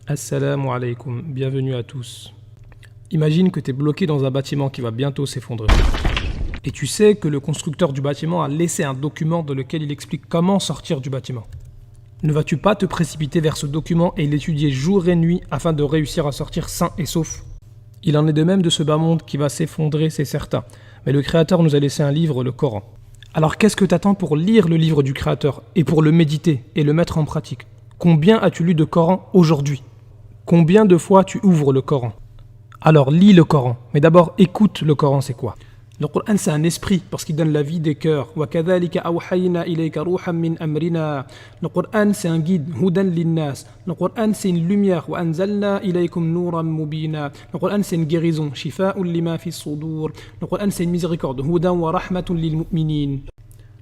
Assalamu alaikum, bienvenue à tous. Imagine que tu es bloqué dans un bâtiment qui va bientôt s'effondrer. Et tu sais que le constructeur du bâtiment a laissé un document dans lequel il explique comment sortir du bâtiment. Ne vas-tu pas te précipiter vers ce document et l'étudier jour et nuit afin de réussir à sortir sain et sauf? Il en est de même de ce bas monde qui va s'effondrer, c'est certain. Mais le Créateur nous a laissé un livre, le Coran. Alors qu'est-ce que t'attends pour lire le livre du Créateur et pour le méditer et le mettre en pratique? Combien as-tu lu de Coran aujourd'hui? Combien de fois tu ouvres le Coran? Alors lis le Coran, mais d'abord écoute le Coran, c'est quoi? Le Coran, c'est un esprit parce qu'il donne la vie des cœurs. وَكَذَلِكَ أَوْحَيْنَا إِلَيْكَ رُوحًا مِّنْ أَمْرِنَا. Le Coran, c'est un guide. هُدًى لِلنَّاسِ. Le Coran, c'est une lumière. وَأَنزَلْنَا إِلَيْكُمْ نُورًا مُبِينًا. Le Coran, c'est une guérison. شِفَاءٌ لِمَا فِي الصُّدُورِ. Le Coran, c'est une miséricorde. هُدًى وَرَحْمَةٌ لِلْمُؤْمِنِينَ.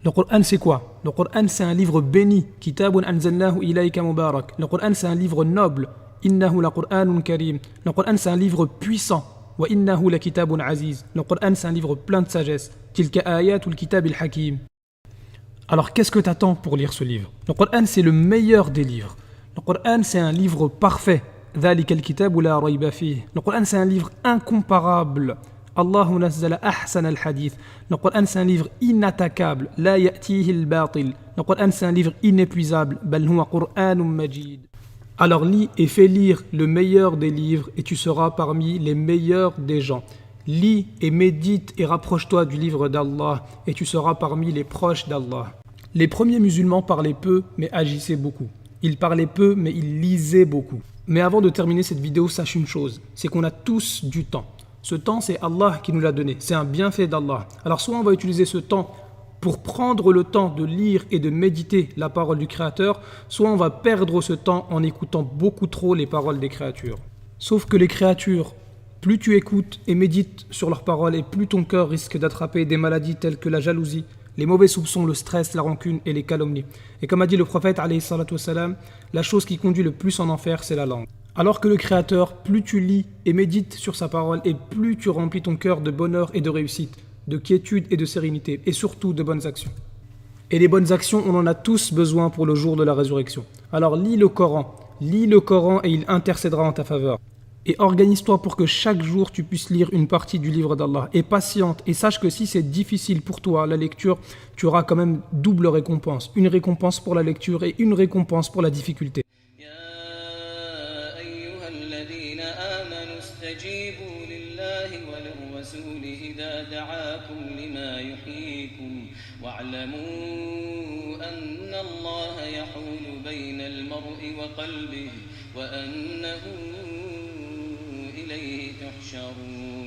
Le Coran, c'est quoi? Le Coran, c'est un livre béni. كِتَابٌ أَنزَلْنَاهُ إِلَيْكَ مُبَارَكٌ. Le Coran, c'est un livre noble. إِنَّهُ لَقُرْآنٌ كَرِيمٌ. Le Coran, c'est un livre puissant. وَإِنَّهُ لَكِتَابٌ عَزِيزٌ. Le Coran, c'est un livre plein de sagesse. تِلْكَ آيَاتُ الْكِتَابِ الْحَكِيمِ. Alors qu'est-ce que t'attends pour lire ce livre? Le Coran, c'est le meilleur des livres. Le Coran, c'est un livre parfait. ذَلِكَ الْكِتَابُ لَا رَيْبَ فِيهِ. Le Coran, c'est un livre incomparable. Allah نزل أحسن الحديث. Le Coran, c'est un livre inattaquable. لا يأتيه الباطل. Le Coran, c'est un livre inépuisable. بل هو قرآن مجيد. Alors lis et fais lire le meilleur des livres et tu seras parmi les meilleurs des gens. Lis et médite et rapproche-toi du livre d'Allah et tu seras parmi les proches d'Allah. Les premiers musulmans parlaient peu mais agissaient beaucoup. Ils parlaient peu mais ils lisaient beaucoup. Mais avant de terminer cette vidéo, sache une chose, c'est qu'on a tous du temps. Ce temps, c'est Allah qui nous l'a donné, c'est un bienfait d'Allah. Alors soit on va utiliser ce temps pour prendre le temps de lire et de méditer la parole du Créateur, soit on va perdre ce temps en écoutant beaucoup trop les paroles des créatures. Sauf que les créatures, plus tu écoutes et médites sur leurs paroles et plus ton cœur risque d'attraper des maladies telles que la jalousie, les mauvais soupçons, le stress, la rancune et les calomnies. Et comme a dit le prophète, alayhi salatu wassalam, la chose qui conduit le plus en enfer, c'est la langue. Alors que le Créateur, plus tu lis et médites sur sa parole et plus tu remplis ton cœur de bonheur et de réussite, de quiétude et de sérénité, et surtout de bonnes actions. Et les bonnes actions, on en a tous besoin pour le jour de la résurrection. Alors lis le Coran et il intercédera en ta faveur. Et organise-toi pour que chaque jour tu puisses lire une partie du livre d'Allah. Et patiente, et sache que si c'est difficile pour toi la lecture, tu auras quand même double récompense. Une récompense pour la lecture et une récompense pour la difficulté. استجيبوا لله وللرسول إذا دعاكم لما يحييكم واعلموا أن الله يحول بين المرء وقلبه وأنه إليه تحشرون